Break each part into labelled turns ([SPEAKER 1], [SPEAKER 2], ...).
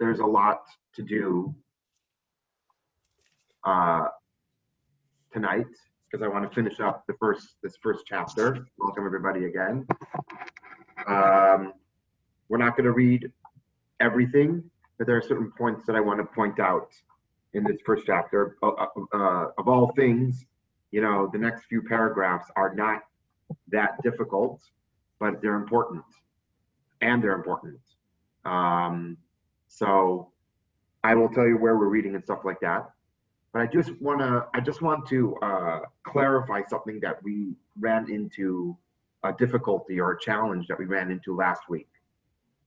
[SPEAKER 1] there's a lot to do tonight because I want to finish up this first chapter. Welcome everybody again. We're not going to read everything, but there are certain points that I want to point out in this first chapter. Of all things, you know, the next few paragraphs are not that difficult, but they're important, and they're important. So I will tell you where we're reading and stuff like that. But I just want to clarify something that we ran into, a difficulty or a challenge that we ran into last week.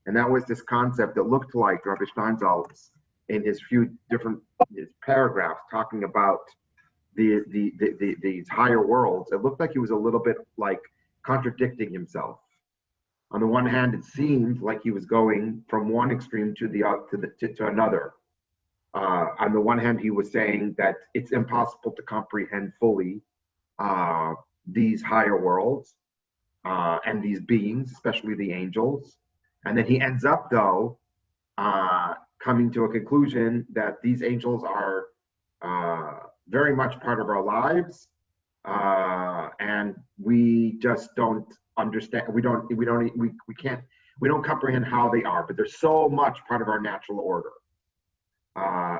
[SPEAKER 1] And that was this concept that looked like Rabbi Steinsaltz in his paragraphs talking about these higher worlds. It looked like he was a little bit like contradicting himself. On the one hand, it seemed like he was going from one extreme to the to another. On the one hand, he was saying that it's impossible to comprehend fully these higher worlds and these beings, especially the angels. And then he ends up, though, coming to a conclusion that these angels are very much part of our lives, and we just don't understand. We don't comprehend how they are, but they're so much part of our natural order.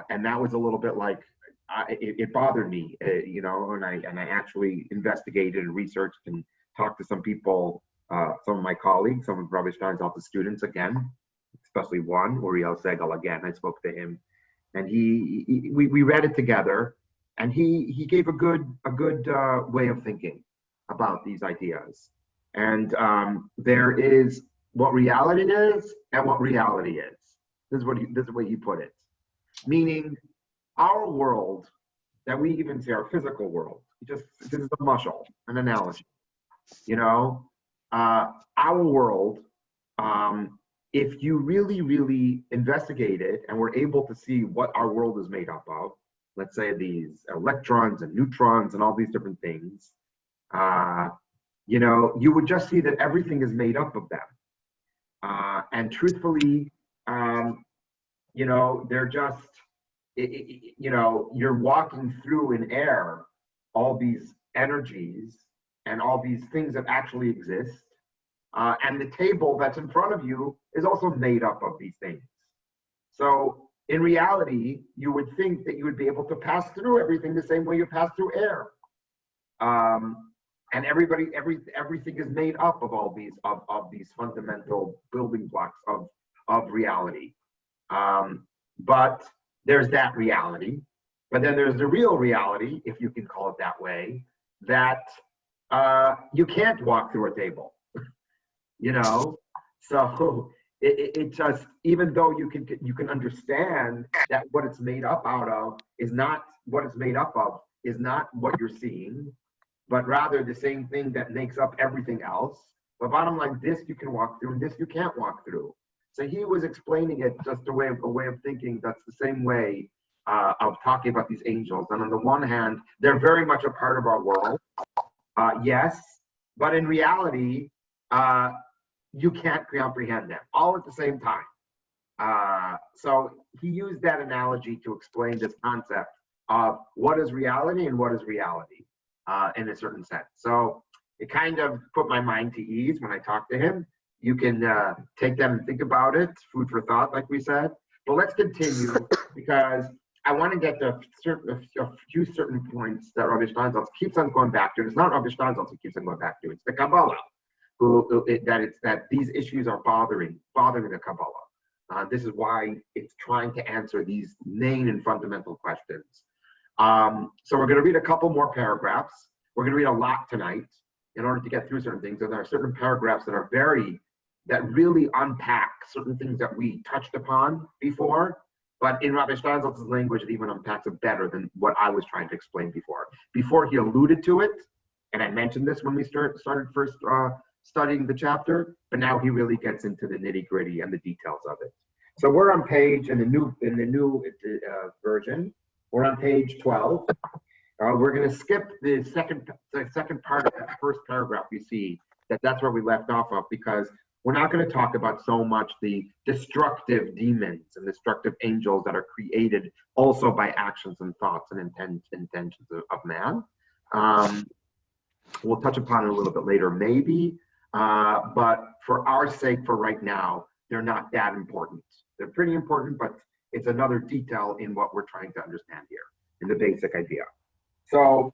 [SPEAKER 1] And that was a little bit like it bothered me, you know. And I actually investigated and researched and talked to some people. Some of my colleagues, some of Rabbi Steinsaltz's students again, especially one, Uriel Segal again. I spoke to him, and we read it together, and he gave a good way of thinking about these ideas. And there is what reality is and what reality is. This is the way he put it. Meaning, our world that we even say our physical world. This is a mushal, an analogy, you know. Our world, if you really investigate it and we're able to see what our world is made up of, let's say these electrons and neutrons and all these different things, you know, you would just see that everything is made up of them. And truthfully, you know, they're just, you know, you're walking through in air all these energies and all these things that actually exist. And the table that's in front of you is also made up of these things. So in reality, you would think that you would be able to pass through everything the same way you pass through air. And everything is made up of all these of these fundamental building blocks of reality. But there's that reality. But then there's the real reality, if you can call it that way, that you can't walk through a table, you know. So it just, even though you can understand that what it's made up out of is not what it's made up of, is not what you're seeing, but rather the same thing that makes up everything else. But bottom line, this you can walk through, and this you can't walk through. So he was explaining it just a way of thinking that's the same way of talking about these angels. And on the one hand, they're very much a part of our world. Yes, but in reality, you can't comprehend them all at the same time. So he used that analogy to explain this concept of what is reality and what is reality in a certain sense. So it kind of put my mind to ease when I talked to him. You can take them and think about it, food for thought, like we said. But let's continue, because I want to get to a few certain points that Rabbi Steinsaltz keeps on going back to. And it's not Rabbi Steinsaltz who keeps on going back to, it's the Kabbalah, that these issues are bothering the Kabbalah. This is why it's trying to answer these main and fundamental questions. So we're going to read a couple more paragraphs. We're going to read a lot tonight in order to get through certain things. So there are certain paragraphs that really unpack certain things that we touched upon before. But in Rabbi Steinsaltz's language, it even unpacks it better than what I was trying to explain before. Before he alluded to it, and I mentioned this when we started first studying the chapter, but now he really gets into the nitty-gritty and the details of it. So we're on page, in the new version, we're on page 12. We're going to skip the second part of that first paragraph. You see that's where we left off of, because We're not going to talk about so much the destructive demons and destructive angels that are created also by actions and thoughts and intentions of man. We'll touch upon it a little bit later, maybe, but for our sake, for right now, they're not that important. They're pretty important, but it's another detail in what we're trying to understand here, in the basic idea. So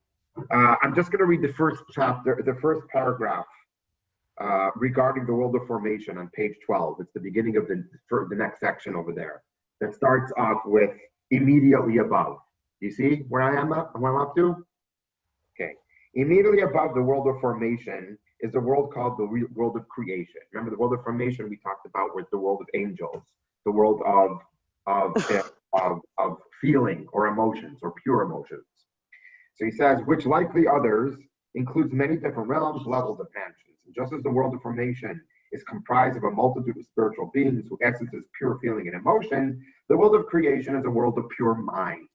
[SPEAKER 1] I'm just going to read the first chapter, the first paragraph regarding the world of formation on page 12. It's the beginning of the next section over there. That starts off with immediately above. You see where I'm up to? Okay. Immediately above the world of formation is a world called the world of creation. Remember, the world of formation we talked about was the world of angels, the world of feeling or emotions or pure emotions. So he says, which like the others includes many different realms, levels, and mansions. And just as the world of formation is comprised of a multitude of spiritual beings whose essence is pure feeling and emotion, the world of creation is a world of pure mind.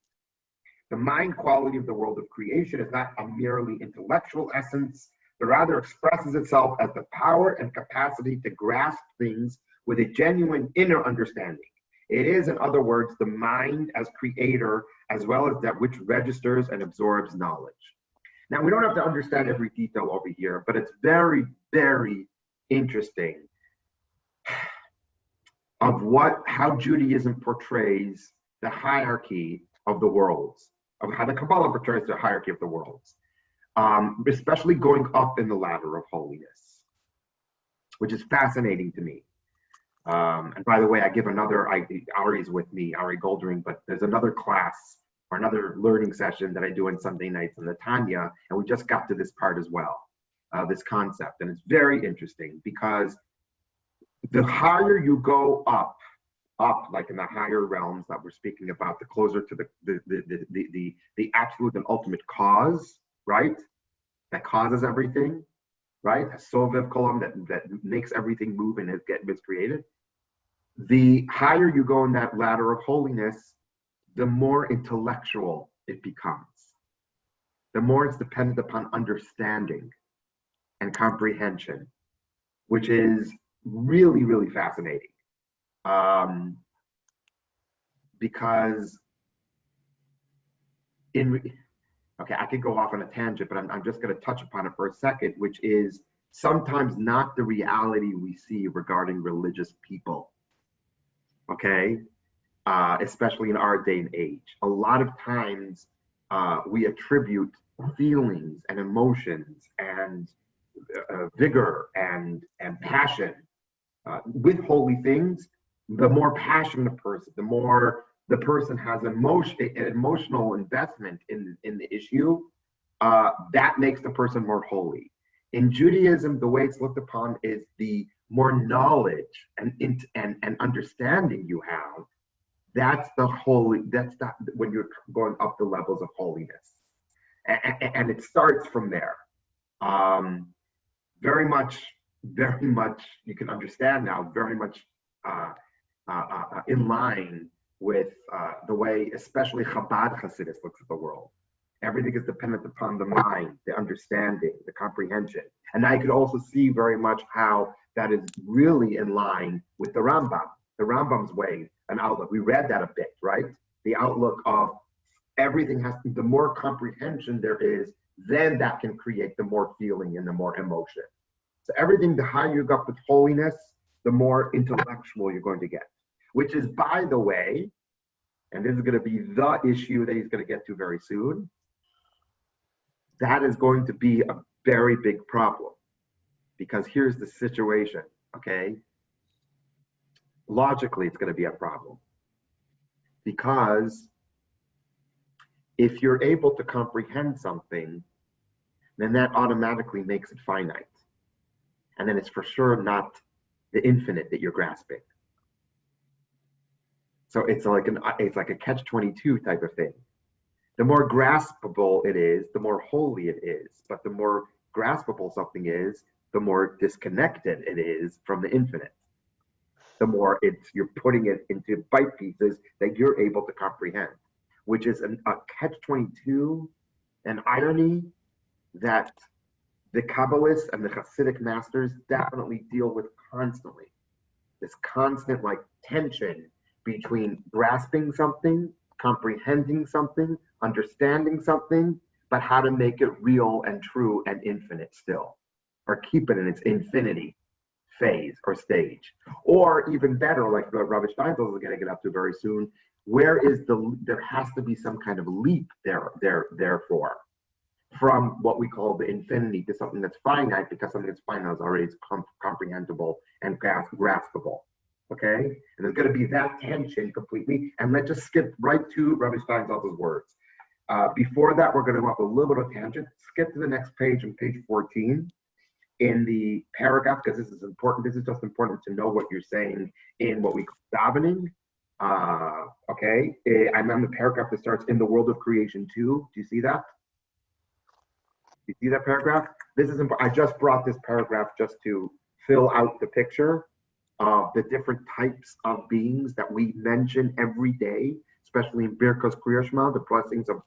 [SPEAKER 1] The mind quality of the world of creation is not a merely intellectual essence, but rather expresses itself as the power and capacity to grasp things with a genuine inner understanding. It is, in other words, the mind as creator, as well as that which registers and absorbs knowledge. Now, we don't have to understand every detail over here, but it's very, very interesting of how Judaism portrays the hierarchy of the worlds, of how the Kabbalah portrays the hierarchy of the worlds, especially going up in the ladder of holiness, which is fascinating to me. And by the way, I give Ari's with me, Ari Goldring, but there's another class or another learning session that I do on Sunday nights in the Tanya, and we just got to this part as well, this concept. And it's very interesting because the higher you go up, like in the higher realms that we're speaking about, the closer to the absolute and ultimate cause, right? That causes everything, right? A Sovev Kolam that makes everything move and is created. The higher you go in that ladder of holiness, the more intellectual it becomes. The more it's dependent upon understanding and comprehension, which is really, really fascinating. Because okay, I could go off on a tangent, but I'm just going to touch upon it for a second, which is sometimes not the reality we see regarding religious people. Okay, especially in our day and age. A lot of times we attribute feelings and emotions and vigor and passion with holy things. The more passion the person, the more the person has emotional investment in the issue, that makes the person more holy. In Judaism, the way it's looked upon is the more knowledge and understanding you have, that's when you're going up the levels of holiness. And it starts from there. Very much, you can understand now, very much in line with the way, especially Chabad Hasidus looks at the world. Everything is dependent upon the mind, the understanding, the comprehension. And I could also see very much how that is really in line with the Rambam's way and outlook. We read that a bit, right? The outlook of everything the more comprehension there is, then that can create the more feeling and the more emotion. So everything, the higher you go up with holiness, the more intellectual you're going to get. Which is, by the way, and this is going to be the issue that he's going to get to very soon, that is going to be a very big problem. Because here's the situation, okay? Logically, it's going to be a problem. Because if you're able to comprehend something, then that automatically makes it finite. And then it's for sure not the infinite that you're grasping. So it's like a catch-22 type of thing. The more graspable it is, the more holy it is. But the more graspable something is, the more disconnected it is from the infinite. The more you're putting it into bite pieces that you're able to comprehend, which is a catch-22, an irony that the Kabbalists and the Hasidic masters definitely deal with constantly. This constant like tension between grasping something, comprehending something, understanding something, but how to make it real and true and infinite still, or keep it in its infinity phase or stage. Or even better, like Rabbi Steinsaltz is going to get up to very soon, there has to be some kind of leap therefore, from what we call the infinity to something that's finite, because something that's finite is already comprehensible and graspable. Okay? And there's going to be that tension completely. And let's just skip right to Rabbi Steinsaltz's words. Before that, we're going to go up a little bit of tangent. Skip to the next page, on page 14, in the paragraph, because this is important. This is just important to know what you're saying in what we call davening. Okay? I'm on the paragraph that starts, in the world of creation too. Do you see that? You see that paragraph? This is important. I just brought this paragraph just to fill out the picture of the different types of beings that we mention every day, especially in Birkos Kriya Shema, the blessings of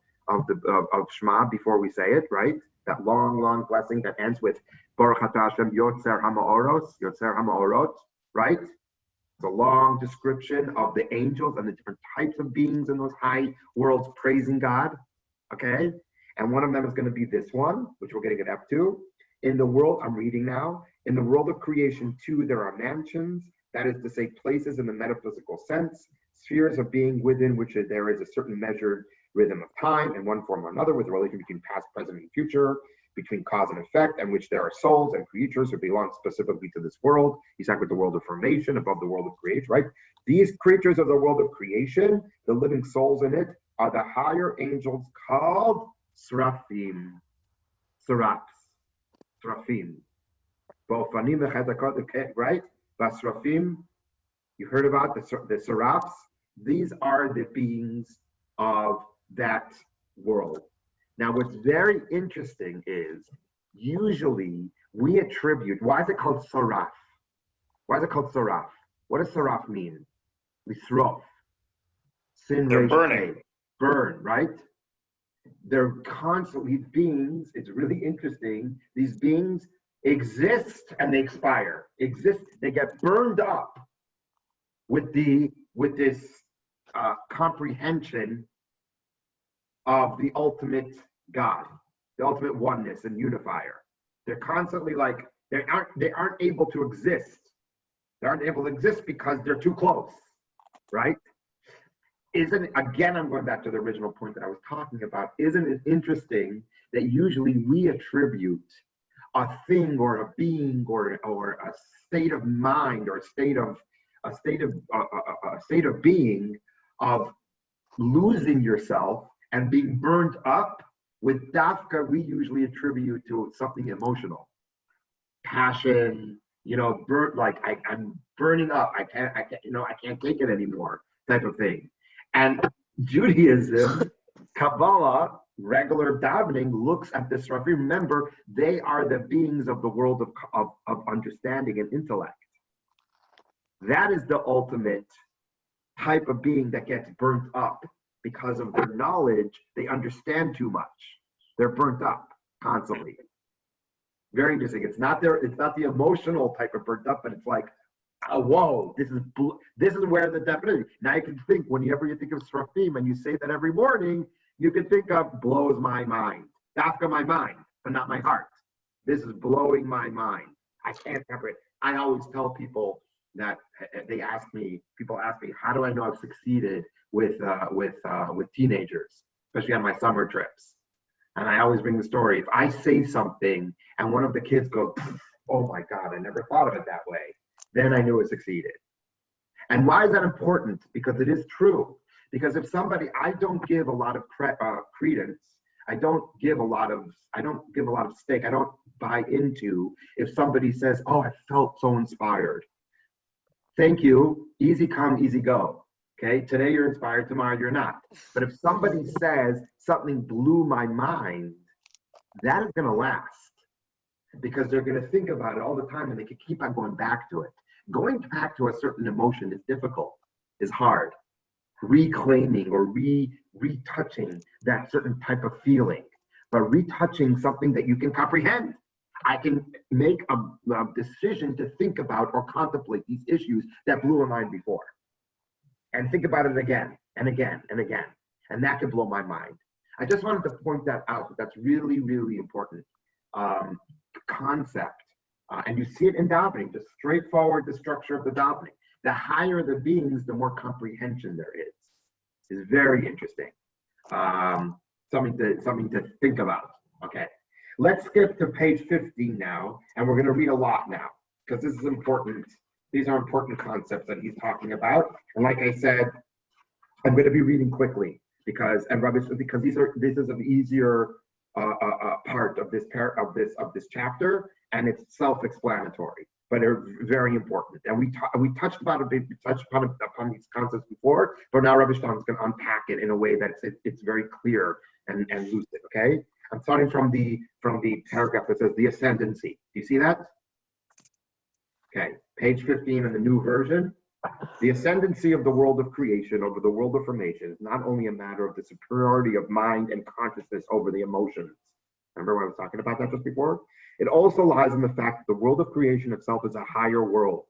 [SPEAKER 1] Shema before we say it, right? That long blessing that ends with Baruch Atah Hashem Yotzer Hamaorot, right? It's a long description of the angels and the different types of beings in those high worlds praising God, okay? And one of them is going to be this one, which we're getting it up to. In the world, I'm reading now, in the world of creation too, there are mansions, that is to say, places in the metaphysical sense, spheres of being within which there is a certain measured rhythm of time in one form or another, with a relation between past, present, and future, between cause and effect, and which there are souls and creatures who belong specifically to this world. He's talking about the world of formation above the world of creation, right? These creatures of the world of creation, the living souls in it, are the higher angels called Srafim. Srafim. Right? Basrafim, you heard about the Seraphs. These are the beings of that world. Now, what's very interesting is usually we attribute, why is it called Seraph? Why is it called Seraph? What does Seraph mean? Lisrof. Sin,
[SPEAKER 2] they're burning.
[SPEAKER 1] Burn, right? They're constantly beings. It's really interesting. These beings exist and they expire. They get burned up with this comprehension of the ultimate God, the ultimate oneness and unifier. They're constantly like they aren't able to exist. They aren't able to exist because they're too close, right? Again, I'm going back to the original point that I was talking about. Isn't it interesting that usually we attribute a thing or a being or a state of mind or a state of being of losing yourself and being burned up with dafka, we usually attribute to something emotional, passion, like I'm burning up. I can't take it anymore, type of thing. And Judaism, Kabbalah, regular davening looks at this. Remember, they are the beings of the world of understanding and intellect. That is the ultimate type of being that gets burnt up because of their knowledge. They understand too much. They're burnt up constantly. Very interesting. It's not the emotional type of burnt up, but it's like, oh, whoa, this is where the definition. Now you can think, whenever you think of Srafim and you say that every morning, you can think of blows my mind. Dafka my mind, but not my heart. This is blowing my mind. I can't separate. I always tell people that people ask me, how do I know I've succeeded with teenagers, especially on my summer trips? And I always bring the story. If I say something and one of the kids goes, oh my God, I never thought of it that way, then I knew it succeeded. And why is that important? Because it is true. Because if I don't give a lot of credence, I don't give a lot of stake, I don't buy into if somebody says, oh, I felt so inspired. Thank you, easy come, easy go. Okay, today you're inspired, tomorrow you're not. But if somebody says something blew my mind, that is gonna last. Because they're gonna think about it all the time and they can keep on going back to it. Going back to a certain emotion is difficult, is hard. Reclaiming or retouching that certain type of feeling, but retouching something that you can comprehend. I can make a decision to think about or contemplate these issues that blew my mind before, and think about it again and again and again, and that could blow my mind. I just wanted to point that out. That's really, really important concept, and you see it in davening. Just straightforward, the structure of the davening. The higher the beings, the more comprehension there is. It's very interesting. Something to think about. Okay, let's skip to page 15 now, and we're going to read a lot now because this is important. These are important concepts that he's talking about, and like I said, I'm going to be reading quickly because this is an easier part of this chapter, and it's self-explanatory, but they're very important. And we touched upon these concepts before, but now Rabbi Shlomo is going to unpack it in a way that it's very clear and lucid. Okay, I'm starting from the paragraph that says the ascendancy. Do you see that? Okay, page 15 in the new version. The ascendancy of the world of creation over the world of formation is not only a matter of the superiority of mind and consciousness over the emotions. Remember when I was talking about that just before? It also lies in the fact that the world of creation itself is a higher world,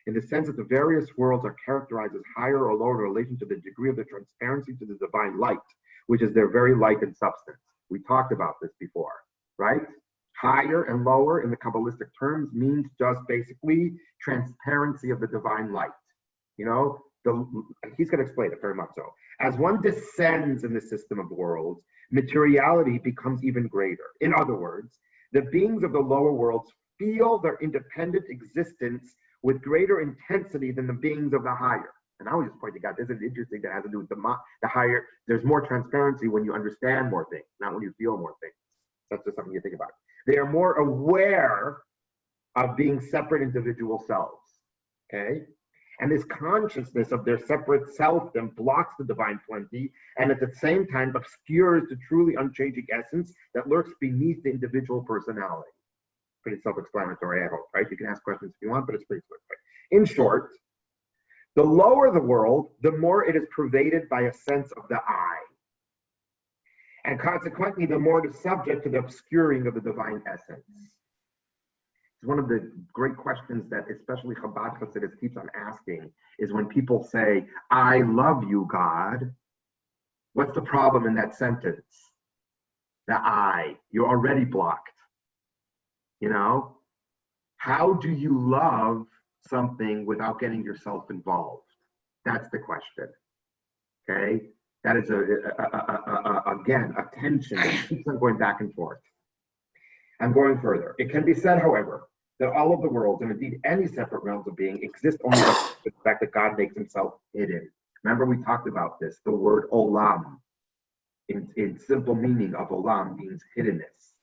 [SPEAKER 1] in the sense that the various worlds are characterized as higher or lower in relation to the degree of the transparency to the divine light, which is their very light and substance. We talked about this before, right? Higher and lower in the Kabbalistic terms means just basically transparency of the divine light. You know, he's going to explain it very much so. As one descends in the system of worlds, materiality becomes even greater. In other words, the beings of the lower worlds feel their independent existence with greater intensity than the beings of the higher. And I was just pointing out, this is interesting, that has to do with the higher. There's more transparency when you understand more things, not when you feel more things. That's just something you think about. They are more aware of being separate individual selves, okay? And this consciousness of their separate self then blocks the divine plenty, and at the same time obscures the truly unchanging essence that lurks beneath the individual personality. Pretty self-explanatory, I hope, right? You can ask questions if you want, but it's pretty quick. In short, the lower the world, the more it is pervaded by a sense of the I. And consequently, the more it is subject to the obscuring of the divine essence. It's one of the great questions that especially Chabad Hasidus keeps on asking is when people say, I love you, God, what's the problem in that sentence? The I, you're already blocked. You know, how do you love something without getting yourself involved? That's the question, okay? That is, again, a tension that keeps on going back and forth. I'm going further. It can be said, however, that all of the worlds, and indeed any separate realms of being, exist only by the fact that God makes himself hidden. Remember, we talked about this. The word olam, in simple meaning of olam, means hiddenness.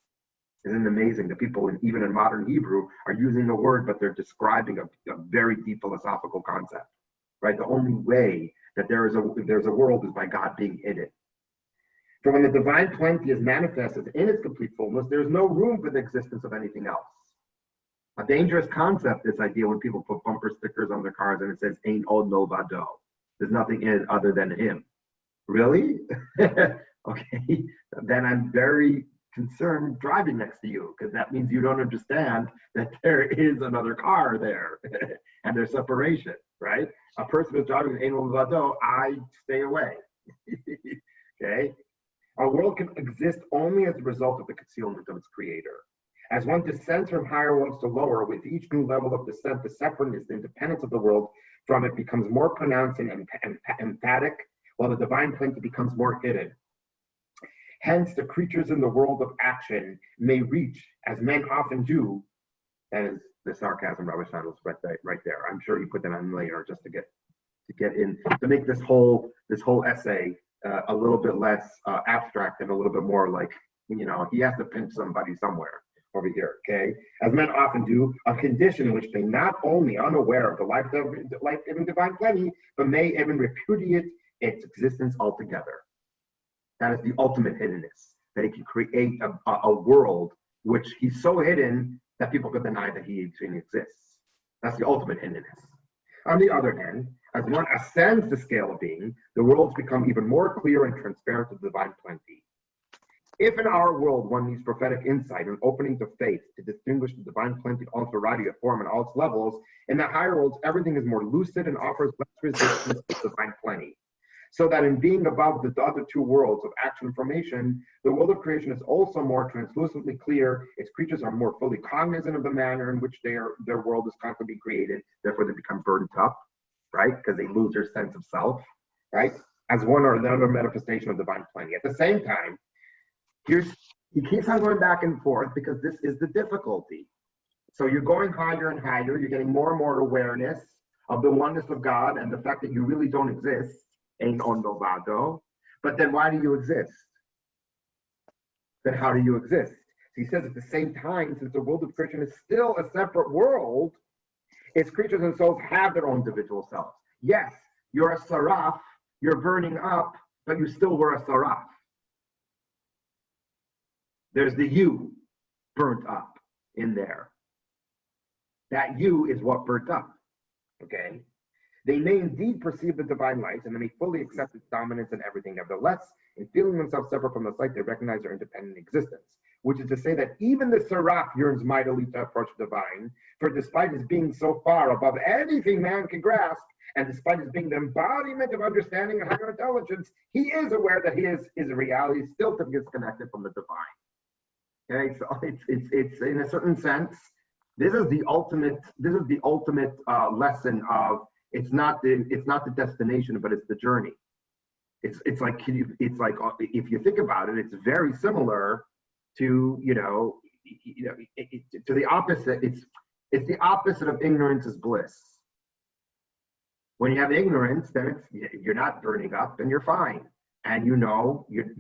[SPEAKER 1] Isn't it amazing that people, even in modern Hebrew, are using the word, but they're describing a very deep philosophical concept, right? The only way that there's a world is by God being hidden. For when the divine plenty is manifested in its complete fullness, there's no room for the existence of anything else. A dangerous concept, this idea when people put bumper stickers on their cars and it says, Ein od milvado. There's nothing in it other than him. Really? Okay, then I'm very concerned driving next to you, because that means you don't understand that there is another car there and there's separation, right? A person who's driving Ein od milvado, I stay away. Okay? Our world can exist only as a result of the concealment of its creator. As one descends from higher worlds to lower, with each new level of descent, the separateness, the independence of the world from it becomes more pronounced and emphatic, while the divine plenty becomes more hidden. Hence, the creatures in the world of action may reach, as men often do, that is the sarcasm Rabbi Shlomo right there. I'm sure you put that on later just to get in, to make this whole essay a little bit less abstract and a little bit more like, you know, he has to pinch somebody somewhere over here, okay? As men often do, a condition in which they not only unaware of the life-giving divine plenty, but may even repudiate its existence altogether. That is the ultimate hiddenness, that he can create a world which he's so hidden that people could deny that he even exists. That's the ultimate hiddenness. On the other hand, as one ascends the scale of being, the worlds become even more clear and transparent to the divine plenty. If in our world one needs prophetic insight and opening to faith to distinguish the divine plenty, all its variety of form and all its levels, in the higher worlds, everything is more lucid and offers less resistance to divine plenty. So that in being above the other two worlds of action and formation, the world of creation is also more translucently clear. Its creatures are more fully cognizant of the manner in which their world is constantly created. Therefore, they become burdened up, right? Because they lose their sense of self, right? As one or another manifestation of divine plenty. At the same time, he keeps on going back and forth because this is the difficulty. So you're going higher and higher. You're getting more and more awareness of the oneness of God and the fact that you really don't exist. Ein on novado. But then why do you exist? Then how do you exist? So he says at the same time, since the world of creation is still a separate world, its creatures and souls have their own individual selves. Yes, you're a saraf, you're burning up, but you still were a saraf. There's the you burnt up in there. That you is what burnt up, okay? They may indeed perceive the divine light and they may fully accept its dominance in everything. Nevertheless, in feeling themselves separate from the light, they recognize their independent existence, which is to say that even the seraph yearns mightily to approach the divine, for despite his being so far above anything man can grasp, and despite his being the embodiment of understanding and higher intelligence, he is aware that his reality still disconnected from the divine. Okay, so it's in a certain sense, this is the ultimate lesson of it's not the destination, but it's the journey. It's like if you think about it, it's very similar to to the opposite. It's the opposite of ignorance is bliss. When you have ignorance, then you're not burning up and you're fine, and you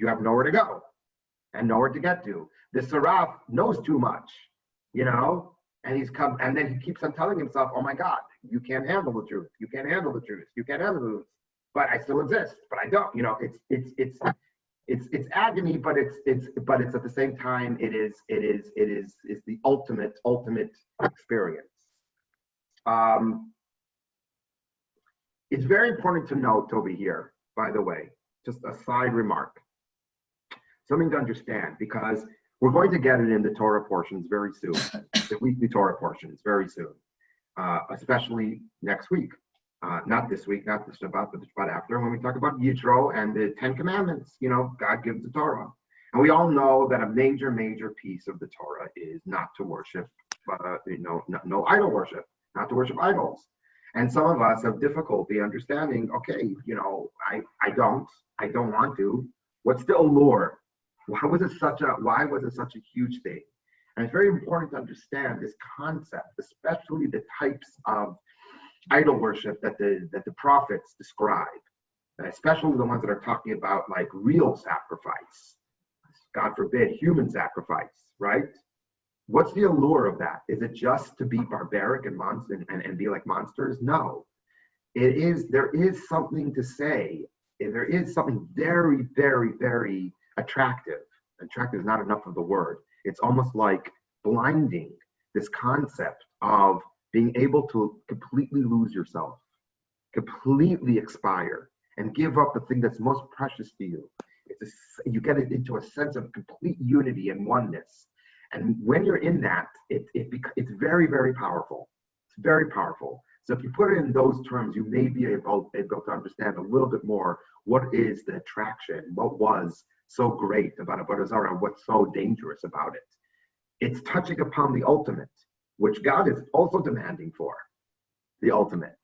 [SPEAKER 1] have nowhere to go and nowhere to get to. The Seraph knows too much, and then he keeps on telling himself, oh my God, you can't handle the truth. You can't handle the truth. You can't handle the truth. But I still exist, but I don't. It's agony, but it's at the same time it is the ultimate experience. It's very important to note over here, by the way, just a side remark, something to understand, because we're going to get it in the Torah portions very soon, the weekly Torah portions very soon, especially next week. Not this week, not the Shabbat, but the Shabbat after, when we talk about Yitro and the Ten Commandments. God gives the Torah. And we all know that a major piece of the Torah is not to worship, no idol worship, not to worship idols. And some of us have difficulty understanding, okay, I don't want to. What's the allure? Why was it such a huge thing? And it's very important to understand this concept, especially the types of idol worship that the prophets describe, especially the ones that are talking about like real sacrifice, God forbid, human sacrifice, right? What's the allure of that? Is it just to be barbaric and and be like monsters? No. There is something to say. There is something very, very, very attractive. Attractive is not enough of the word. It's almost like blinding, this concept of being able to completely lose yourself, completely expire, and give up the thing that's most precious to you. You get it into a sense of complete unity and oneness. And when you're in that, it's very, very powerful. It's very powerful. So if you put it in those terms, you may be able to understand a little bit more what is the attraction, what was so great about Avodah Zarah, what's so dangerous about it. It's touching upon the ultimate, which God is also demanding for, the ultimate.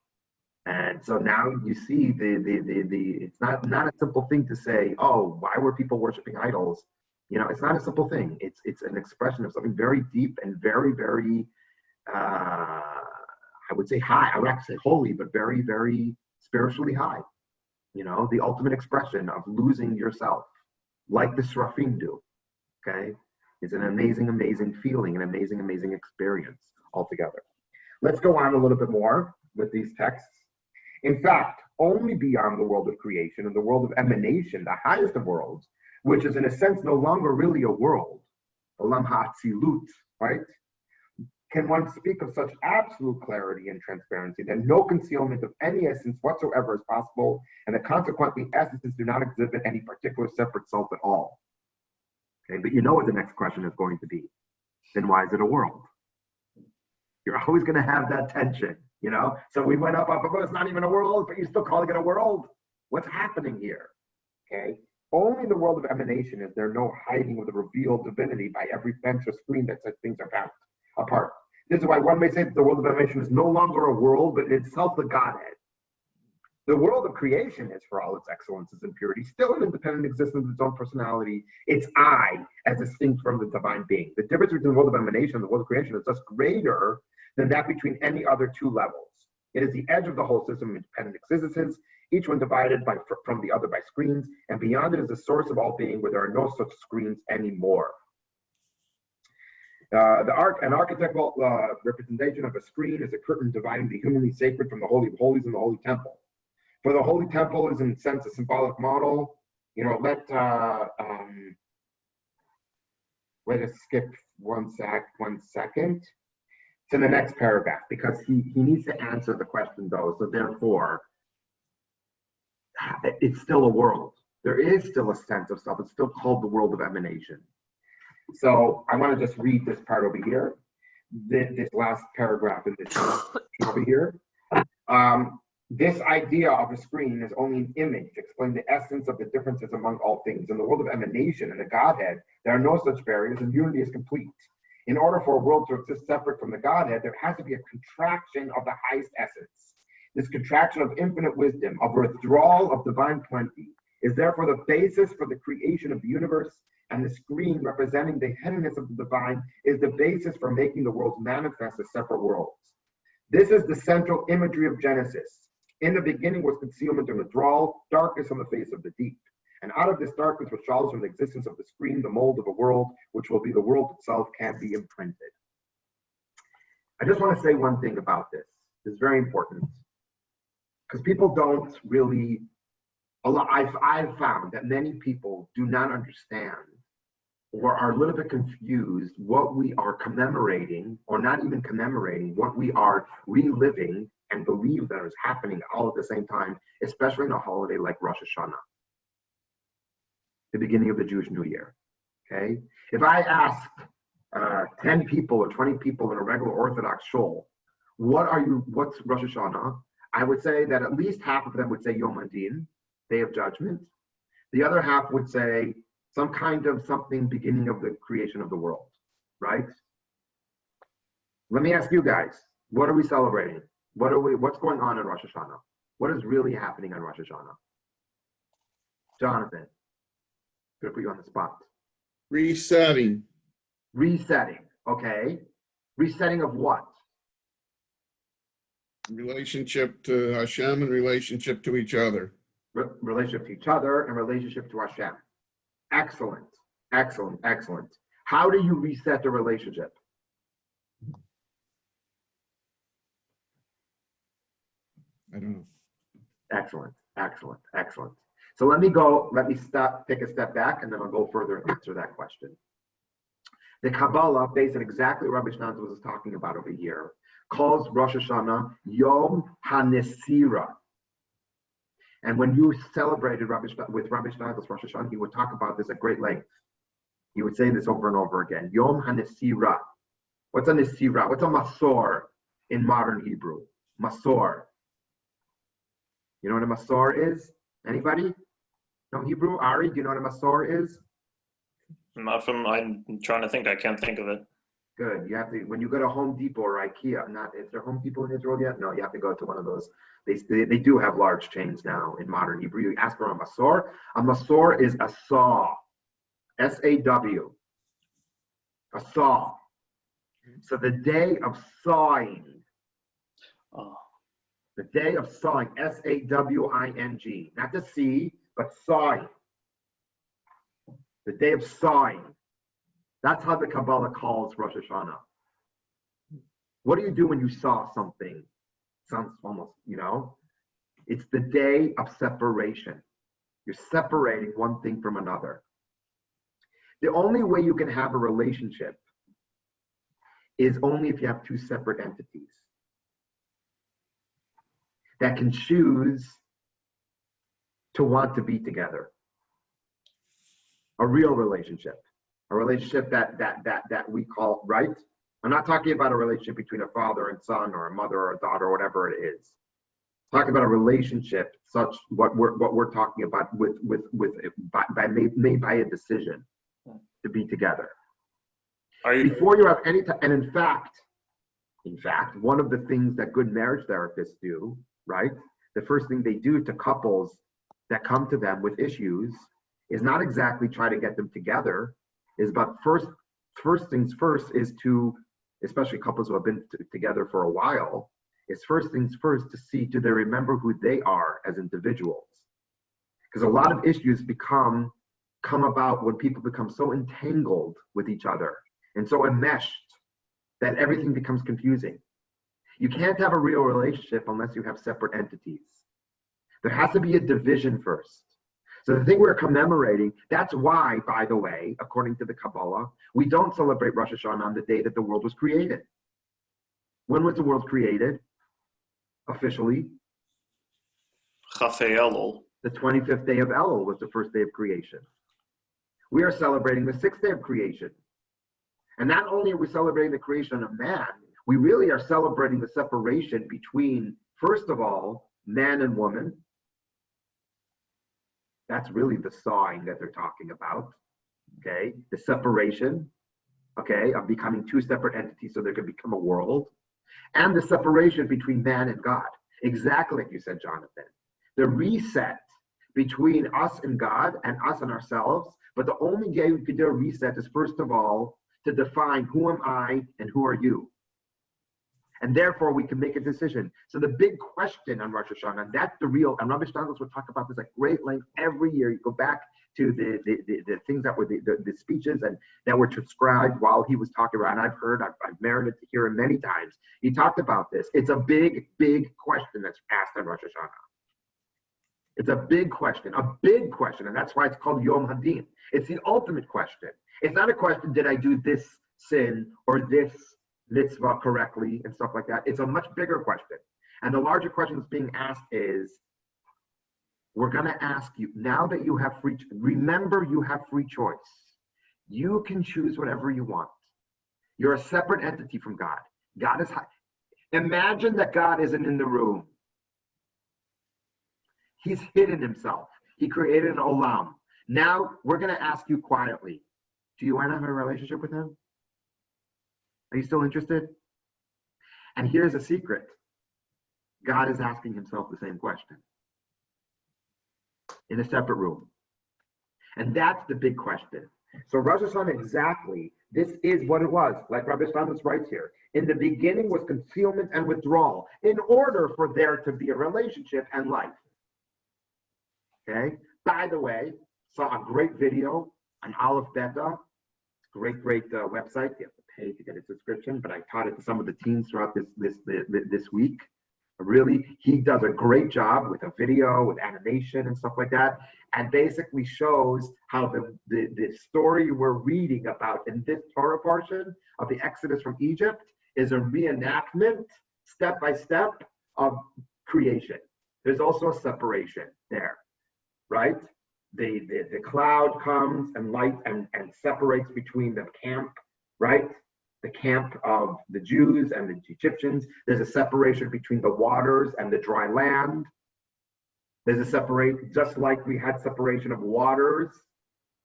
[SPEAKER 1] And so now you see it's not a simple thing to say, oh, why were people worshiping idols? It's not a simple thing. It's an expression of something very deep and very, very, I would say high. I would actually say holy, but very, very spiritually high. The ultimate expression of losing yourself, like the Seraphim do. Okay, it's an amazing, amazing feeling, an amazing, amazing experience altogether. Let's go on a little bit more with these texts. In fact, only beyond the world of creation and the world of emanation, the highest of worlds, which is in a sense no longer really a world, Olam Ha'atzilut, right? Can one speak of such absolute clarity and transparency that no concealment of any essence whatsoever is possible, and that consequently essences do not exhibit any particular separate self at all. Okay, but you know what the next question is going to be. Then why is it a world? You're always going to have that tension, you know? So we went up, but it's not even a world, but you're still calling it a world. What's happening here? Okay? Only in the world of emanation is there no hiding of the revealed divinity by every fence or screen that says things are found apart. This is why one may say that the world of emanation is no longer a world, but in itself the Godhead. The world of creation is, for all its excellences and purity, still an independent existence of its own personality, its I, as distinct from the divine being. The difference between the world of emanation and the world of creation is thus greater than that between any other two levels. It is the edge of the whole system of independent existences, each one divided from the other by screens, and beyond it is the source of all being, where there are no such screens anymore. An archetypal representation of a screen is a curtain dividing the humanly sacred from the Holy of Holies and the Holy Temple. For the Holy Temple is in a sense a symbolic model. You know, let us skip one second to the next paragraph, because he needs to answer the question though. So therefore, it's still a world. There is still a sense of self. It's still called the world of emanation. So I want to just read this part over here, this last paragraph in this over here. This idea of a screen is only an image, explaining the essence of the differences among all things. In the world of emanation and the Godhead, there are no such barriers, and unity is complete. In order for a world to exist separate from the Godhead, there has to be a contraction of the highest essence. This contraction of infinite wisdom, of withdrawal of divine plenty, is therefore the basis for the creation of the universe, and the screen representing the hiddenness of the divine is the basis for making the worlds manifest as separate worlds. This is the central imagery of Genesis. In the beginning was concealment and withdrawal, darkness on the face of the deep. And out of this darkness which follows from the existence of the screen, the mold of a world, which will be the world itself, can be imprinted. I just want to say one thing about this. It's very important. Because people don't really, I've found that many people do not understand or are a little bit confused what we are commemorating, or not even commemorating, what we are reliving and believe that is happening all at the same time, especially in a holiday like Rosh Hashanah, the beginning of the Jewish New Year. Okay, if I asked 10 people or 20 people in a regular Orthodox shul, what's Rosh Hashanah? I would say that at least half of them would say Yom Hadin, Day of Judgment. The other half would say some kind of something beginning of the creation of the world, right? Let me ask you guys, what are we celebrating? What's going on in Rosh Hashanah? What is really happening on Rosh Hashanah? Jonathan, I'm gonna put you on the spot.
[SPEAKER 2] Resetting.
[SPEAKER 1] Resetting, okay. Resetting of what?
[SPEAKER 2] Relationship to Hashem and relationship to each other.
[SPEAKER 1] Relationship to each other and relationship to Hashem. Excellent, excellent, excellent. How do you reset the relationship?
[SPEAKER 2] I don't know.
[SPEAKER 1] Excellent, excellent, excellent. So let me stop, take a step back, and then I'll go further and answer that question. The Kabbalah, based on exactly what Rabbi Shnaz was talking about over here, calls Rosh Hashanah Yom HaNesira. And when you celebrated with Rabbi Shnaz's Rosh Hashanah, he would talk about this at great length. He would say this over and over again. Yom HaNesira. What's a Nesira? What's a Masor in modern Hebrew? Masor. You know what a Masor is? Anybody? No Hebrew? Ari, do you know what a Masor is?
[SPEAKER 3] I'm trying to think. I can't think of it.
[SPEAKER 1] Good. You have to, when you go to Home Depot or IKEA, is there Home Depot in Israel yet? No, you have to go to one of those. They do have large chains now in modern Hebrew. You ask for a Masor. A Masor is a saw. S-A-W. A saw. So the day of sawing.
[SPEAKER 3] Oh.
[SPEAKER 1] The day of sawing. S-A-W-I-N-G. Not to see, but sawing. The day of sawing. That's how the Kabbalah calls Rosh Hashanah. What do you do when you saw something? Sounds almost, it's the day of separation. You're separating one thing from another. The only way you can have a relationship is only if you have two separate entities that can choose to want to be together. A real relationship. a relationship that we call right. I'm not talking about a relationship between a father and son or a mother or a daughter or whatever it is. I'm talking about a relationship such what we're talking about made by a decision to be together. Before you have any time, and in fact, one of the things that good marriage therapists do, right? The first thing they do to couples that come to them with issues is not exactly try to get them together, but first things first is to, especially couples who have been together for a while, is first things first to see, do they remember who they are as individuals? Because a lot of issues come about when people become so entangled with each other and so enmeshed that everything becomes confusing. You can't have a real relationship unless you have separate entities. There has to be a division first. So the thing we're commemorating, that's why, by the way, according to the Kabbalah, we don't celebrate Rosh Hashanah on the day that the world was created. When was the world created? Officially?
[SPEAKER 3] Chafei Elul.
[SPEAKER 1] The 25th day of Elul was the first day of creation. We are celebrating the 6th day of creation. And not only are we celebrating the creation of man, we really are celebrating the separation between, first of all, man and woman. That's really the sawing that they're talking about, okay? The separation, okay, of becoming two separate entities so they can become a world. And the separation between man and God, exactly like you said, Jonathan. The reset between us and God and us and ourselves, but the only way we could do a reset is, first of all, to define who am I and who are you. And therefore, we can make a decision. So the big question on Rosh Hashanah, and that's the real, and Rabbi Stanglis will talk about this at great length every year. You go back to the things that were the speeches and that were transcribed while he was talking about, and I've merited to hear him many times. He talked about this. It's a big, big question that's asked on Rosh Hashanah. It's a big question, and that's why it's called Yom Hadin. It's the ultimate question. It's not a question, did I do this sin or this mitzvah correctly and stuff like that. It's a much bigger question. And the larger question that's being asked is, we're going to ask you, now that you have remember you have free choice. You can choose whatever you want. You're a separate entity from God. God is high. Imagine that God isn't in the room. He's hidden himself. He created an olam. Now we're going to ask you quietly, do you want to have a relationship with him? Are you still interested? And here's a secret. God is asking himself the same question in a separate room. And that's the big question. So Rosh Hashanah, exactly, this is what it was. Like Rabbi Stanglis writes here. In the beginning was concealment and withdrawal in order for there to be a relationship and life. Okay? By the way, saw a great video on Aleph Beta. Great website. You have to pay to get a subscription, but I taught it to some of the teens throughout this week. Really, he does a great job with a video, with animation and stuff like that, and basically shows how the story we're reading about in this Torah portion of the Exodus from Egypt is a reenactment, step by step, of creation. There's also a separation there, right? The cloud comes and light and separates between the camp, right? The camp of the Jews and the Egyptians. There's a separation between the waters and the dry land. There's a separate, just like we had separation of waters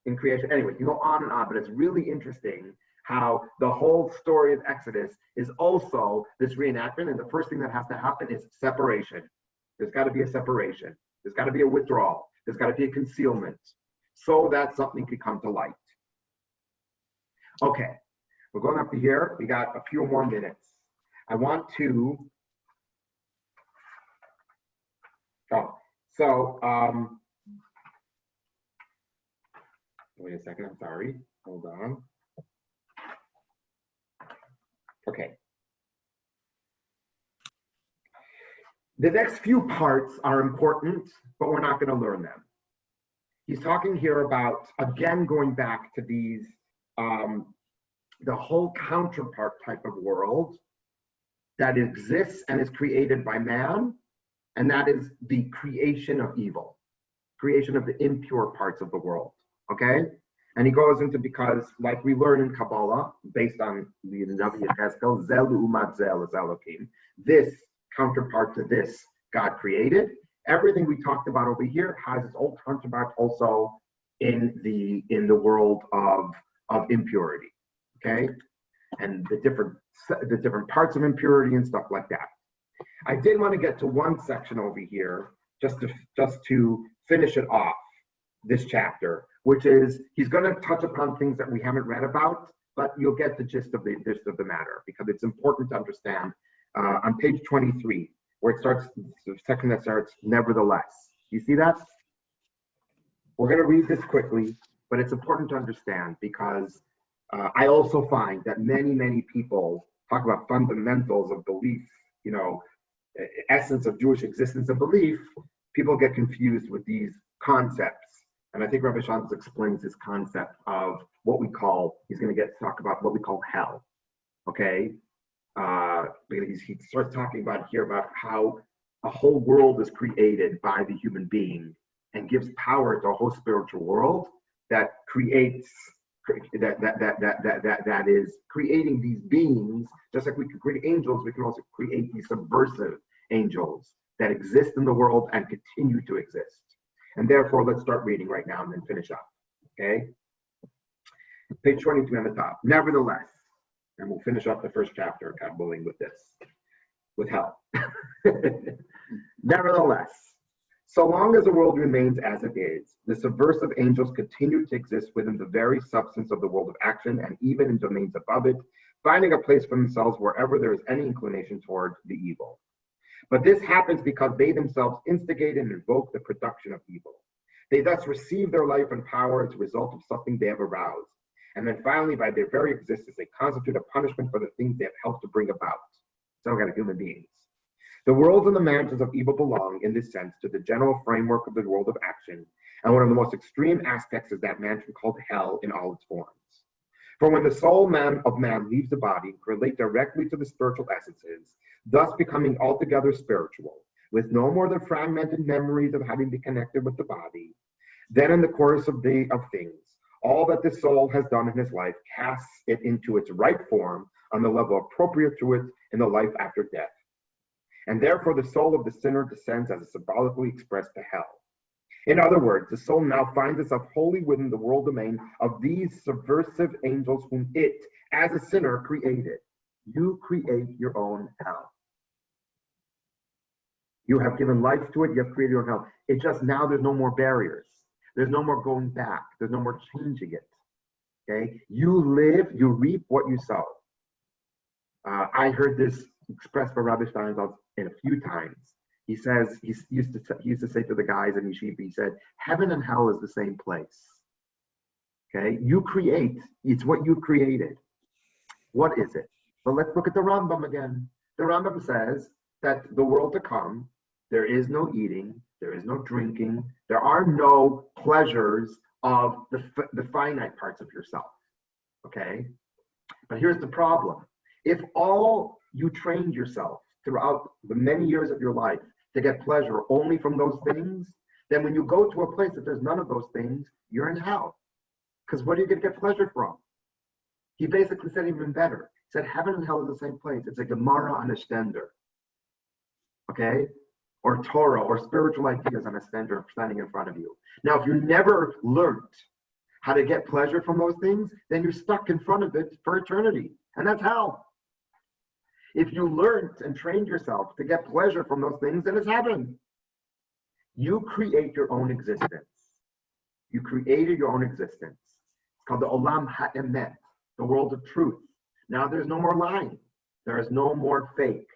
[SPEAKER 1] in creation. Anyway, you go on and on, but it's really interesting how the whole story of Exodus is also this reenactment. And the first thing that has to happen is separation. There's got to be a separation. There's got to be a withdrawal. There's got to be a concealment so that something could come to light. Okay, we're going up to here. We got a few more minutes. I want to, wait a second, I'm sorry. Hold on. Okay. The next few parts are important, but we're not going to learn them. He's talking here about, again, going back to these, the whole counterpart type of world that exists and is created by man, and that is the creation of evil, creation of the impure parts of the world, okay? And he goes into, because like we learn in Kabbalah, based on the Navi Yechezkel, Zelu Umat Zel is Elohim, this counterpart to this God created. Everything we talked about over here has its own counterpart also in the world of impurity, okay? And the different parts of impurity and stuff like that. I did want to get to one section over here just to finish it off, this chapter, which is he's going to touch upon things that we haven't read about, but you'll get the gist of the matter, because it's important to understand. On page 23, where it starts, the section that starts, nevertheless. You see that? We're going to read this quickly, but it's important to understand, because I also find that many people talk about fundamentals of belief, essence of Jewish existence and belief. People get confused with these concepts. And I think Rabbi Shantz explains this concept of what we call, he's going to talk about what we call hell, okay? Because he starts talking about here about how a whole world is created by the human being and gives power to a whole spiritual world that creates, that is creating these beings. Just like we can create angels, we can also create these subversive angels that exist in the world and continue to exist. And therefore, let's start reading right now and then finish up, okay? Page 23 on the top. Nevertheless, and we'll finish up the first chapter, God willing, with this, with hell. Nevertheless, so long as the world remains as it is, the subversive angels continue to exist within the very substance of the world of action and even in domains above it, finding a place for themselves wherever there is any inclination toward the evil. But this happens because they themselves instigate and invoke the production of evil. They thus receive their life and power as a result of something they have aroused. And then finally, by their very existence, they constitute a punishment for the things they have helped to bring about. Some kind of human beings. The worlds and the mansions of evil belong, in this sense, to the general framework of the world of action. And one of the most extreme aspects is that mansion called hell in all its forms. For when the soul of man leaves the body, relate directly to the spiritual essences, thus becoming altogether spiritual, with no more than fragmented memories of having been connected with the body, then in the course of things, all that the soul has done in his life casts it into its right form on the level appropriate to it in the life after death. And therefore the soul of the sinner descends as symbolically expressed to hell. In other words, the soul now finds itself wholly within the world domain of these subversive angels whom it, as a sinner, created. You create your own hell. You have given life to it, you have created your own hell. It's just now there's no more barriers. There's no more going back. There's no more changing it. Okay? You live, you reap what you sow. I heard this expressed by Rabbi Steinsaltz in a few times. He says, he used to say to the guys in Yeshiva, he said, heaven and hell is the same place. Okay? You create, it's what you created. What is it? But let's look at the Rambam again. The Rambam says that the world to come, there is no eating, there is no drinking, there are no pleasures of the finite parts of yourself. Okay? But here's the problem. If all you trained yourself throughout the many years of your life to get pleasure only from those things, then when you go to a place that there's none of those things, you're in hell. Because what are you going to get pleasure from? He basically said even better. He said heaven and hell are the same place. It's a Gemara on a stender. Okay? Or Torah or spiritual ideas on a stender standing in front of you. Now, if you never learned how to get pleasure from those things, then you're stuck in front of it for eternity. And that's hell. If you learned and trained yourself to get pleasure from those things, then it's heaven. You create your own existence. You created your own existence. It's called the Olam HaEmet, the world of truth. Now there's no more lying. There is no more fake.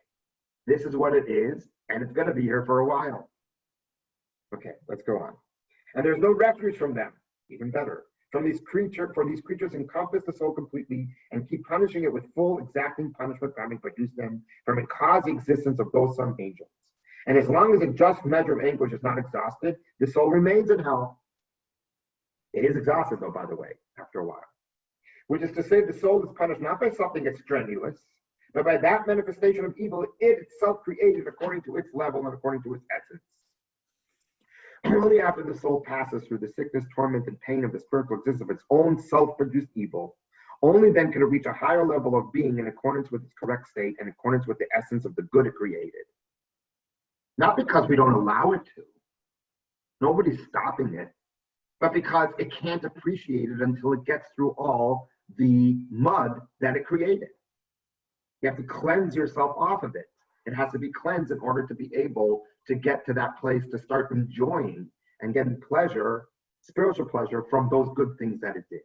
[SPEAKER 1] This is what it is, and it's going to be here for a while. Okay, let's go on. And there's no refuge from them, even better. For these creatures encompass the soul completely and keep punishing it with full exacting punishment for having produced them from and cause the existence of those some angels. And as long as a just measure of anguish is not exhausted, the soul remains in hell. It is exhausted though, by the way, after a while. Which is to say the soul is punished not by something extraneous, but by that manifestation of evil it itself created according to its level and according to its essence. Only after the soul passes through the sickness, torment, and pain of the spiritual existence of its own self-produced evil, only then can it reach a higher level of being in accordance with its correct state, in accordance with the essence of the good it created. Not because we don't allow it to. Nobody's stopping it, but because it can't appreciate it until it gets through all the mud that it created. You have to cleanse yourself off of it. It has to be cleansed in order to be able to get to that place to start enjoying and getting pleasure, spiritual pleasure from those good things that it did.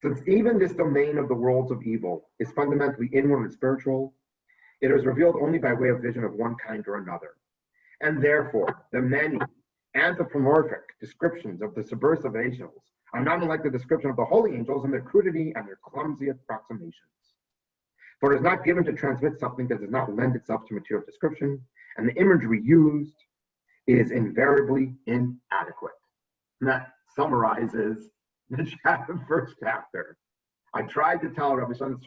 [SPEAKER 1] Since even this domain of the worlds of evil is fundamentally inward and spiritual, it is revealed only by way of vision of one kind or another. And therefore, the many anthropomorphic descriptions of the subversive angels are not unlike the description of the holy angels in their crudity and their clumsy approximations. For it is not given to transmit something that does not lend itself to material description, and the imagery used is invariably inadequate. And that summarizes the first chapter. I tried to tell Rabbi Shimon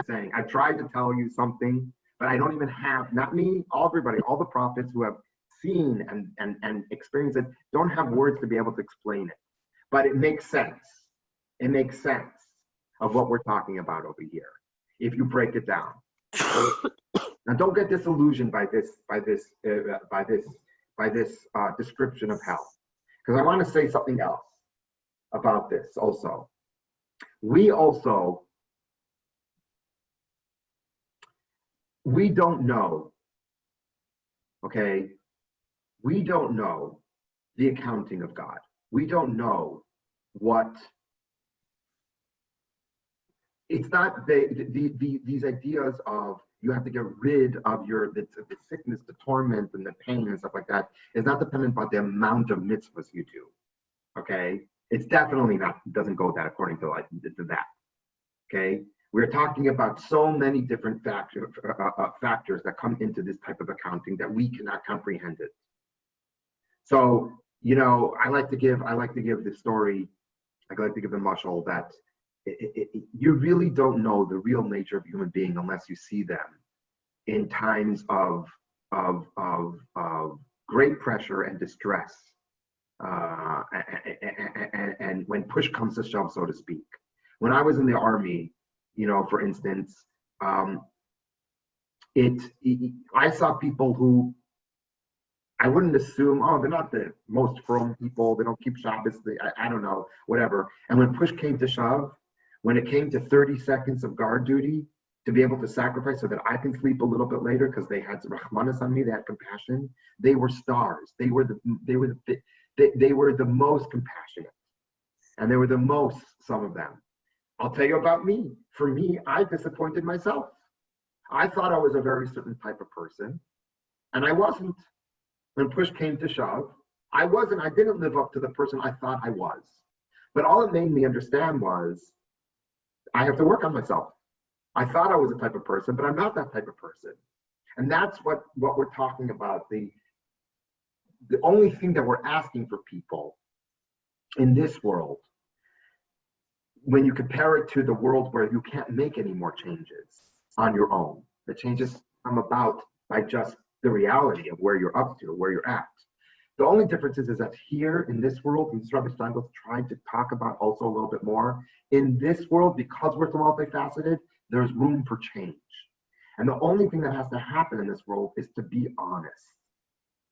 [SPEAKER 1] saying, I tried to tell you something, but I don't even have, not me, everybody, all the prophets who have seen and experienced it don't have words to be able to explain it. But it makes sense. It makes sense of what we're talking about over here, if you break it down. Now, don't get disillusioned by this description of hell, because I want to say something else about this also. We don't know, okay? We don't know the accounting of God. We don't know what, it's not these ideas of you have to get rid of the sickness, the torment, and the pain and stuff like that. It's not dependent on the amount of mitzvahs you do, okay? It's definitely not, doesn't go that according to that, okay? We're talking about so many different factors that come into this type of accounting that we cannot comprehend it. So, you know, I like to give the story, I like to give the mashal that you really don't know the real nature of a human being unless you see them in times of great pressure and distress, and when push comes to shove, so to speak. When I was in the army, you know, for instance, I saw people who I wouldn't assume, oh, they're not the most firm people, they don't keep Shabbos, I don't know, whatever. And when push came to shove, when it came to 30 seconds of guard duty, to be able to sacrifice so that I can sleep a little bit later because they had rahmanas on me, they had compassion, they were stars. They were the most compassionate. And they were the most, some of them. I'll tell you about me. For me, I disappointed myself. I thought I was a very certain type of person, and I wasn't. When push came to shove, I wasn't. I didn't live up to the person I thought I was. But all it made me understand was I have to work on myself. I thought I was a type of person, but I'm not that type of person. And that's what we're talking about. The only thing that we're asking for people in this world, when you compare it to the world where you can't make any more changes on your own, the changes come about by just the reality of where you're up to, where you're at. The only difference is that here in this world, and this Rabbi Steingel's trying to talk about also a little bit more, in this world, because we're so multifaceted, there's room for change. And the only thing that has to happen in this world is to be honest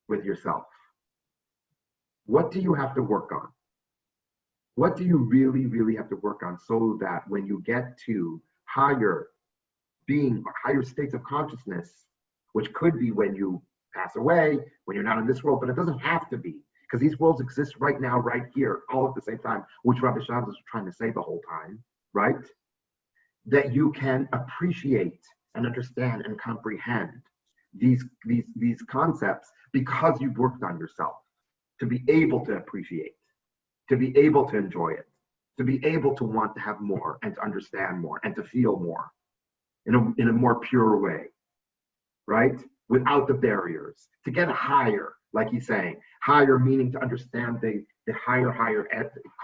[SPEAKER 1] with yourself. What do you have to work on? What do you really, really have to work on so that when you get to higher being, or higher states of consciousness, which could be when you pass away, when you're not in this world, but it doesn't have to be, because these worlds exist right now, right here, all at the same time, which Rabbi Shabbos was trying to say the whole time, right? That you can appreciate and understand and comprehend these concepts because you've worked on yourself, to be able to appreciate, to be able to enjoy it, to be able to want to have more and to understand more and to feel more in a more pure way, right? Without the barriers, to get higher, like he's saying, higher meaning to understand the higher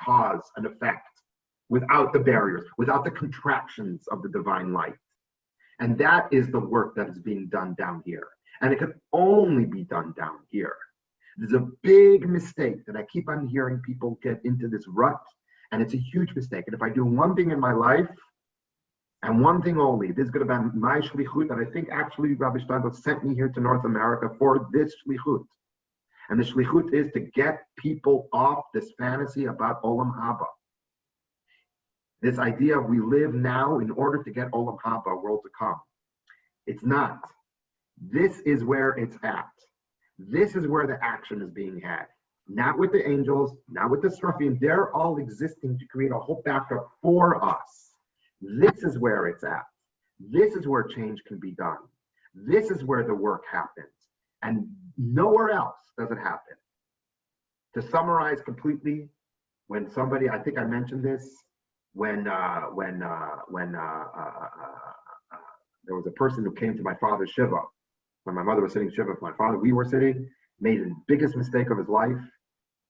[SPEAKER 1] cause and effect without the barriers, without the contractions of the divine light. And that is the work that is being done down here. And it can only be done down here. There's a big mistake that I keep on hearing people get into this rut, and it's a huge mistake. And if I do one thing in my life, and one thing only, this is going to be my shlichut, and I think actually Rabbi Steinfeld sent me here to North America for this shlichut. And the shlichut is to get people off this fantasy about Olam Haba. This idea of we live now in order to get Olam Haba, world to come. It's not. This is where it's at. This is where the action is being had. Not with the angels, not with the Seraphim. They're all existing to create a whole backdrop for us. This is where it's at. This is where change can be done. This is where the work happens. And nowhere else does it happen. To summarize completely, when somebody, I think I mentioned this, when there was a person who came to my father's shiva, when my mother was sitting shiva with my father, we were sitting, made the biggest mistake of his life.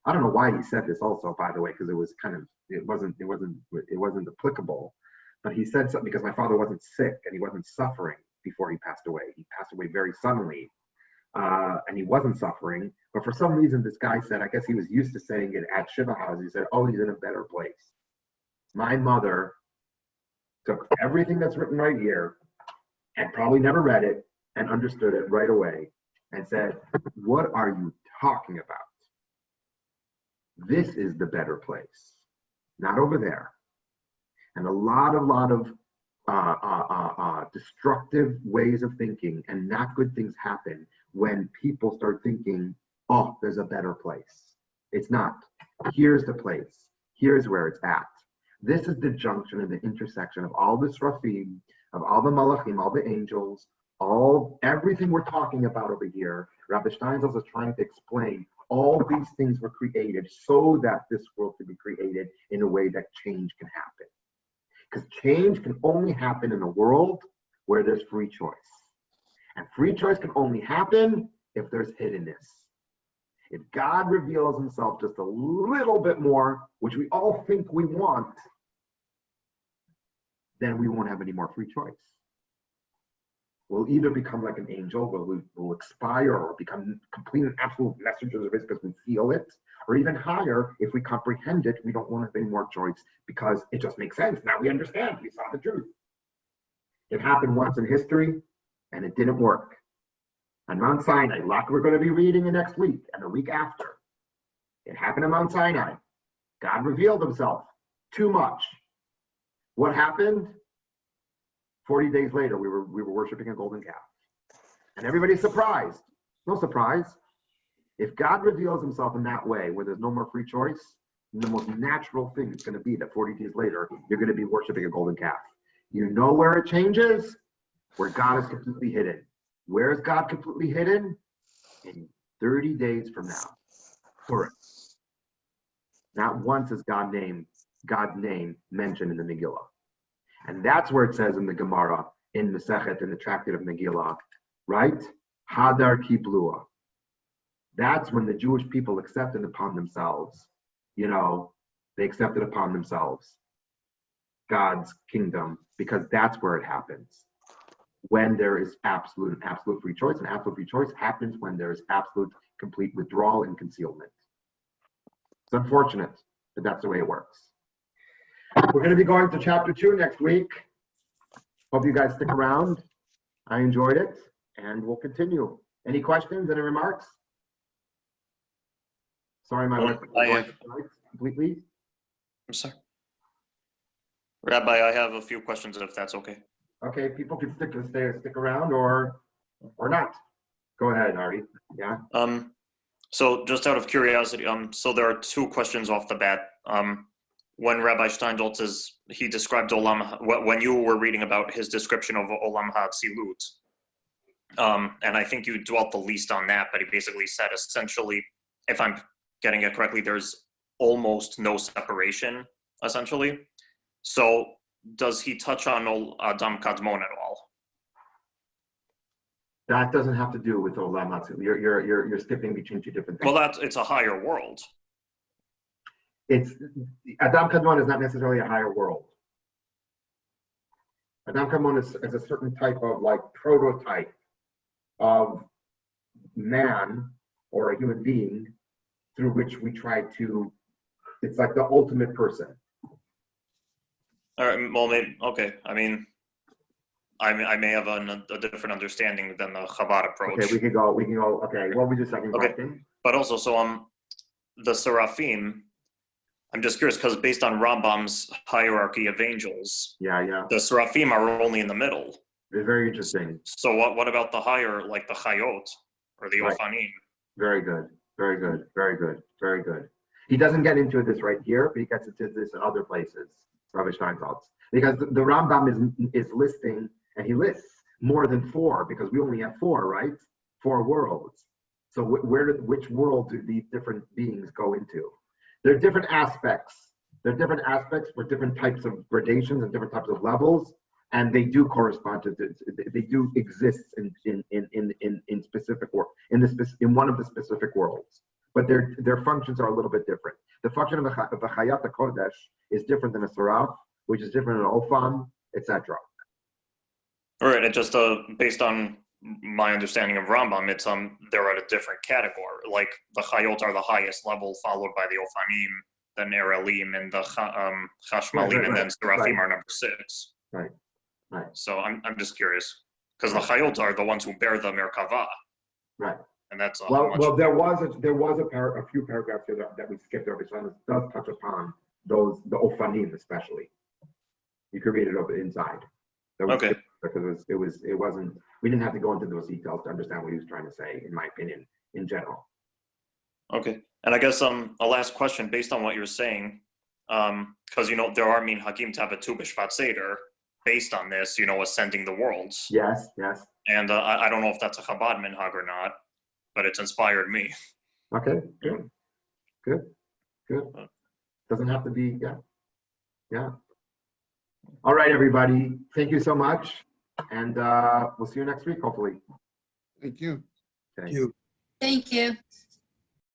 [SPEAKER 1] I don't know why he said this also, by the way, because it was kind of, it wasn't applicable. But he said something because my father wasn't sick and he wasn't suffering before he passed away. He passed away very suddenly, and he wasn't suffering. But for some reason, this guy said, I guess he was used to saying it at Shiva House. He said, oh, he's in a better place. My mother took everything that's written right here and probably never read it and understood it right away and said, what are you talking about? This is the better place, not over there. And a lot of destructive ways of thinking and not good things happen when people start thinking, oh, there's a better place. It's not. Here's the place. Here's where it's at. This is the junction and the intersection of all the Seraphim, of all the Malachim, all the angels, everything we're talking about over here. Rabbi Steinsaltz is trying to explain all these things were created so that this world can be created in a way that change can happen. Because change can only happen in a world where there's free choice. And free choice can only happen if there's hiddenness. If God reveals himself just a little bit more, which we all think we want, then we won't have any more free choice. We'll either become like an angel, we'll expire, or become complete and absolute messengers of his because we feel it, or even higher, if we comprehend it, we don't want to have any more choice because it just makes sense. Now we understand, we saw the truth. It happened once in history, and it didn't work. On Mount Sinai, like we're going to be reading next week and the week after, it happened on Mount Sinai. God revealed himself too much. What happened? 40 days later, we were worshiping a golden calf. And everybody's surprised. No surprise. If God reveals himself in that way, where there's no more free choice, the most natural thing is going to be that 40 days later, you're going to be worshiping a golden calf. You know where it changes? Where God is completely hidden. Where is God completely hidden? In 30 days from now. Purim. Not once is God's name mentioned in the Megillah. And that's where it says in the Gemara, in Masechet, in the Tractate of Megillah, right? Hadar Kiblua. That's when the Jewish people accepted upon themselves, they accepted upon themselves God's kingdom, because that's where it happens. When there is absolute free choice, and absolute free choice happens when there is absolute complete withdrawal and concealment. It's unfortunate, but that's the way it works. We're going to be going to chapter 2 next week. Hope you guys stick around. I enjoyed it, and we'll continue. Any questions, any remarks? Sorry, my wife completely.
[SPEAKER 3] I'm sorry. Rabbi, I have a few questions if that's okay.
[SPEAKER 1] Okay, people can stick around or not. Go ahead, Artie. Yeah.
[SPEAKER 3] So just out of curiosity, so there are 2 questions off the bat. When Rabbi Steinsaltz says he described Olam, when you were reading about his description of Olam HaTzilut, and I think you dwelt the least on that, but he basically said essentially, if I'm getting it correctly, there's almost no separation, essentially. So does he touch on Adam Kadmon at all?
[SPEAKER 1] That doesn't have to do with Olam HaTzilut. You're skipping between 2 different things.
[SPEAKER 3] Well, it's a higher world.
[SPEAKER 1] It's Adam Kadmon is not necessarily a higher world. Adam Kadmon is a certain type of prototype of man or a human being through which we try to, it's like the ultimate person.
[SPEAKER 3] All right. Well, maybe, okay. I mean, I may have a different understanding than the Chabad approach.
[SPEAKER 1] Okay, we can go, okay, what was your second
[SPEAKER 3] Okay.
[SPEAKER 1] question?
[SPEAKER 3] But also, so the Seraphim, I'm just curious because based on Rambam's hierarchy of angels,
[SPEAKER 1] Yeah.
[SPEAKER 3] the Seraphim are only in the middle.
[SPEAKER 1] It's very interesting.
[SPEAKER 3] So what about the higher, like the Chayot or the
[SPEAKER 1] Right.
[SPEAKER 3] Ophanim?
[SPEAKER 1] Very good. He doesn't get into this right here, but he gets into this in other places, Rabbi Steinsaltz. Because the Rambam is listing, and he lists more than 4, because we only have 4, right? 4 worlds. So which world do these different beings go into? There are different aspects. There are different aspects for different types of gradations and different types of levels, and they do correspond to this. They do exist in specific world, in one of the specific worlds. But their functions are a little bit different. The function of a Chayat HaKodesh is different than a Seraph, which is different than an Opham, etc.
[SPEAKER 3] All right, and just based on my understanding of Rambam, it's they're at a different category. Like the Chayot are the highest level, followed by the Ophanim, then Erelim, and the Chashmalim,
[SPEAKER 1] Right.
[SPEAKER 3] and then Seraphim are number 6.
[SPEAKER 1] Right.
[SPEAKER 3] So I'm just curious because the Chayot are the ones who bear the Merkava.
[SPEAKER 1] Right.
[SPEAKER 3] And that's
[SPEAKER 1] well, there was a few paragraphs here that we skipped over. So it does touch upon the Ophanim especially. You could read it over inside.
[SPEAKER 3] Okay.
[SPEAKER 1] Because it wasn't. We didn't have to go into those details to understand what he was trying to say, in my opinion, in general.
[SPEAKER 3] Okay, and I guess a last question based on what you're saying, because there are Min Hakim to have a Tu B'Shvat Seder based on this, ascending the worlds.
[SPEAKER 1] Yes.
[SPEAKER 3] And I don't know if that's a Chabad minhag or not, but it's inspired me.
[SPEAKER 1] Okay, good. Doesn't have to be, yeah. All right, everybody. Thank you so much. And we'll see you next week, hopefully.
[SPEAKER 2] Thank you.
[SPEAKER 1] Okay.
[SPEAKER 4] Thank you.